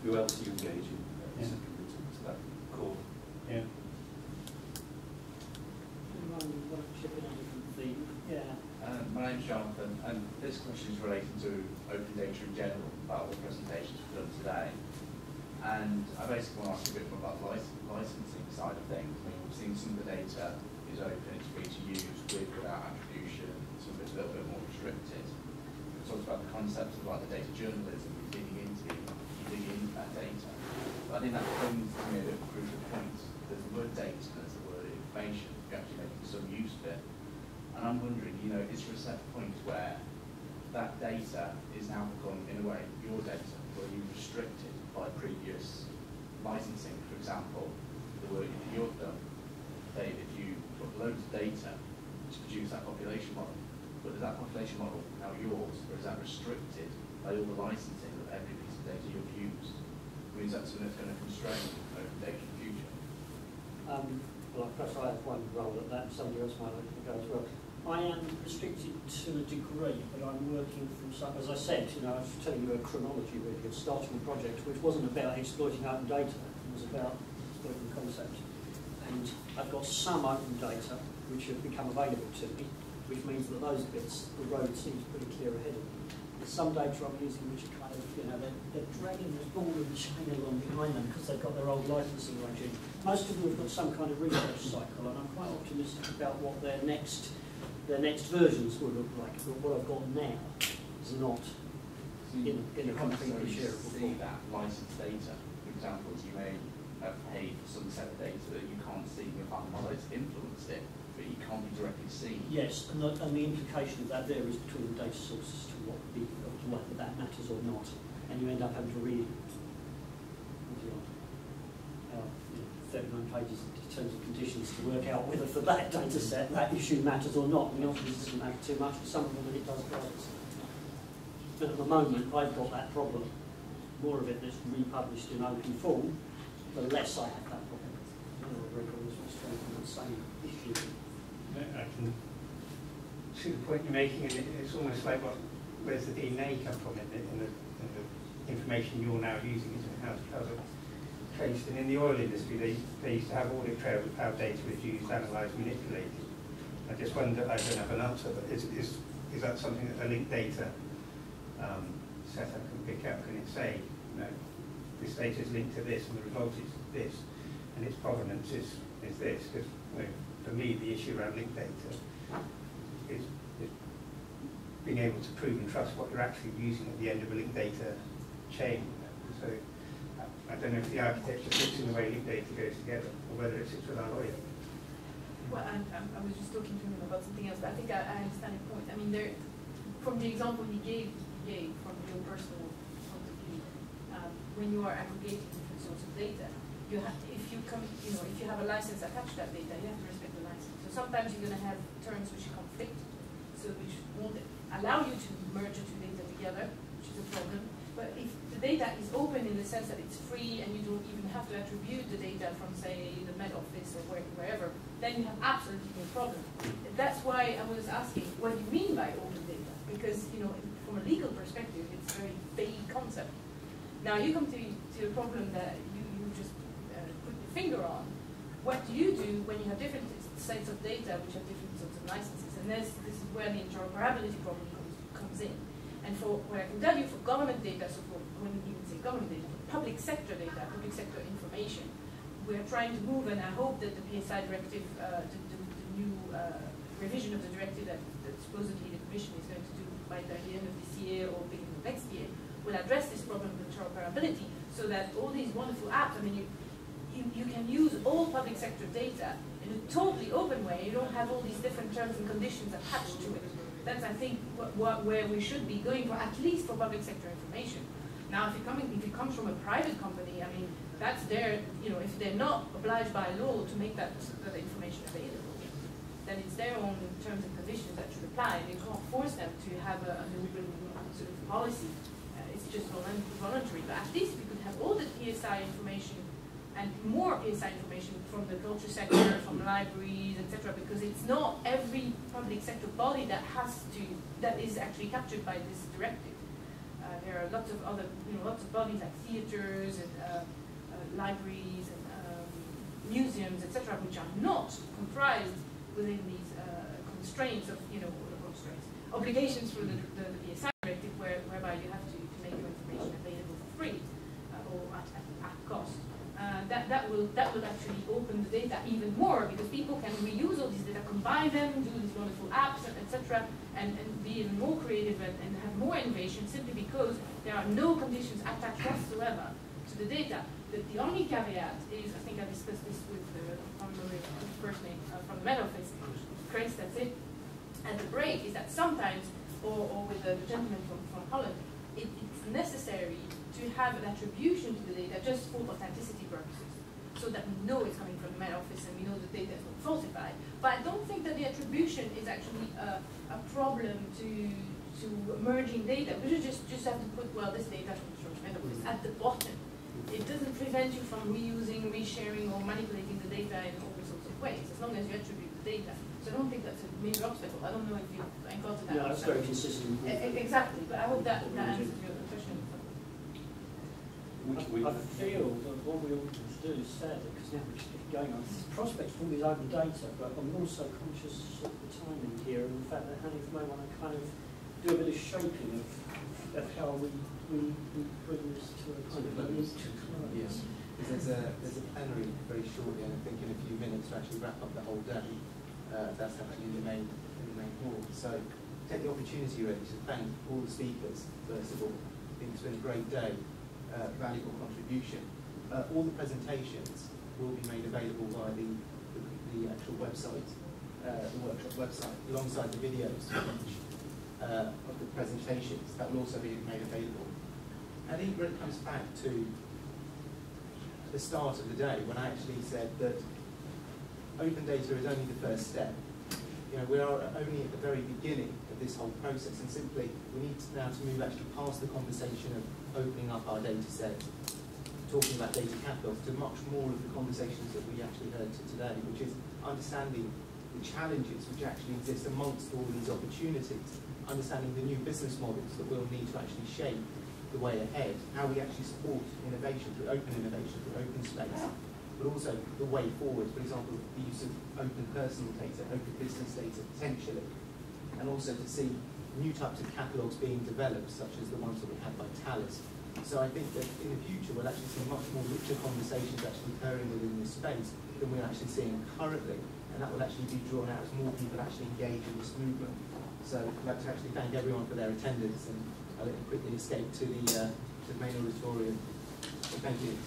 who else are you engaging to that core? Yeah. My name's Jonathan, and this question is relating to open data in general, about all the presentations we've done today. And I basically want to ask you a bit more about the licensing side of things. I mean, we've seen some of the data is open, it's free to use, with, without attribution, some of it's a little bit more restricted. We've talked about the concepts of like the data journalism, digging into that data. But I think that brings to me a bit of a crucial point. There's the word data and there's the word information. You're actually making some use of it. And I'm wondering, you know, is there a set point where that data is now become, in a way, your data, where you're restricted by previous licensing? For example, the work that you've done, David, you put loads of data to produce that population model. But is that population model now yours, or is that restricted by all the licensing of every piece of data you've used? I mean, is that something that's going to constrain open data in the future? Well, perhaps I have one role at that, somebody else might like to go as well. I am restricted to a degree, but I'm working from some, as I said, you know, I was telling you a chronology really of starting the project, which wasn't about exploiting open data, it was about exploiting the concept. And I've got some open data which have become available to me, which means that those bits, the road seems pretty clear ahead of me. There's some data I'm using which are kind of, you know, they're dragging this ball and chain along behind them because they've got their old licensing regime. Most of them have got some kind of research cycle, and I'm quite optimistic about what their next versions will look like, but what I've got now is not in a completely shareable form. See that licensed data, for example, you may have paid for some set of data that you can't see, you can't know it's influenced it, but you can't be directly seen. Yes, and the implication of that varies between the data sources to whether that matters or not, and you end up having to read 39 pages of terms and conditions to work out whether for that data set that issue matters or not. And the answer is it doesn't matter too much, for some of them it does does. But at the moment I've got that problem. More of it that's republished in open form, the less I have that problem. The same issue. I can see the point you're making, and it's almost like where's the DNA come from in the information you're now using, isn't it? How's it traced? And in the oil industry, they used to have audit trails of how data was used, analysed, manipulated. I just wonder, I don't have an answer, but is that something that a linked data setup can pick up? Can it say, you know, this data is linked to this and the result is this, and its provenance is this? Because you know, for me, the issue around linked data is being able to prove and trust what you're actually using at the end of a linked data chain. So I don't know if the architecture fits in the way linked data goes together, or whether it sits with our lawyer. Well, I was just talking to him about something else, but I think I understand your point. I mean, from the example he gave from your personal point of view, when you are aggregating different sorts of data, if you have a license attached to that data, you have to respect the license. So sometimes you're going to have terms which conflict, so which won't allow you to merge the two data together, which is a problem. But if the data is open in the sense that it's free and you don't even have to attribute the data from, say, the Met Office or wherever, then you have absolutely no problem. That's why I was asking, what do you mean by open data? Because, you know, from a legal perspective, it's a very vague concept. Now you come to a problem that you just put your finger on. What do you do when you have different sets of data which have different sorts of licenses? And this is where the interoperability problem comes in. And for what I can tell you, for government data, so for, I wouldn't even say government data, for public sector data, public sector information, we're trying to move, and I hope that the PSI directive, the new revision of the directive that supposedly the Commission is going to do by the end of this year or beginning of next year, will address this problem with interoperability, so that all these wonderful apps, I mean, you can use all public sector data in a totally open way. You don't have all these different terms and conditions attached to it. That's, I think, where we should be going for, at least for public sector information. Now, if it comes from a private company, I mean, that's their, you know, if they're not obliged by law to make that information available, then it's their own terms and conditions that should apply. You can't force them to have a sort of policy. It's just voluntary. But at least we could have all the PSI information and more PSI information from the culture sector, from libraries, etc. Because it's not every public sector body that is actually captured by this directive. there are lots of other, lots of bodies like theatres and libraries and museums, etc., which are not comprised within these constraints of, obligations for the PSI directive, whereby you have to make your information available for free or at cost. That will actually open the data even more, because people can reuse all these data, combine them, do these wonderful apps, etc., and be even more creative and have more innovation, simply because there are no conditions attached whatsoever to the data. The only caveat is, I think I discussed this with the person from the Met Office, Chris, that's it, at the break, is that sometimes, or with the gentleman from Holland, it's necessary to have an attribution to the data just for authenticity purposes, so that we know it's coming from the Met Office and we know the data is not falsified. But I don't think that the attribution is actually a problem to merging data. We just have to put, well, this data from the Met Office at the bottom. It doesn't prevent you from reusing, resharing, or manipulating the data in all sorts of ways, as long as you attribute the data. So I don't think that's a major obstacle. I don't know if you encountered that. Yeah, that's very consistent. Exactly, but I hope that answers your question. I feel that what we ought to do is sadly, because now we're just going on, this prospect for all these open data, but I'm also conscious of the timing here and the fact that Hanif may want to kind of do a bit of shaping of how we bring this to a kind of neat close. Yes, because there's a plenary very shortly, and I think in a few minutes to actually wrap up the whole day. That's actually in the main hall. So take the opportunity really to thank all the speakers, first of all. I think it's been a great day, valuable contribution. All the presentations will be made available via the actual website, the workshop website, alongside the videos of the presentations. That will also be made available. I think it really comes back to the start of the day, when I actually said that open data is only the first step. We are only at the very beginning of this whole process, and simply we need now to move actually past the conversation of opening up our data set, talking about data catalogs, to much more of the conversations that we actually heard today, which is understanding the challenges which actually exist amongst all these opportunities, understanding the new business models that we'll need to actually shape the way ahead, how we actually support innovation through open space, but also the way forward, for example, the use of open personal data, open business data potentially, and also to see new types of catalogues being developed, such as the ones that we had by Talis. So I think that in the future we'll actually see much more richer conversations actually occurring within this space than we're actually seeing currently, and that will actually be drawn out as more people actually engage in this movement. So I'd like to actually thank everyone for their attendance, and I'll quickly escape to the main auditorium. So thank you.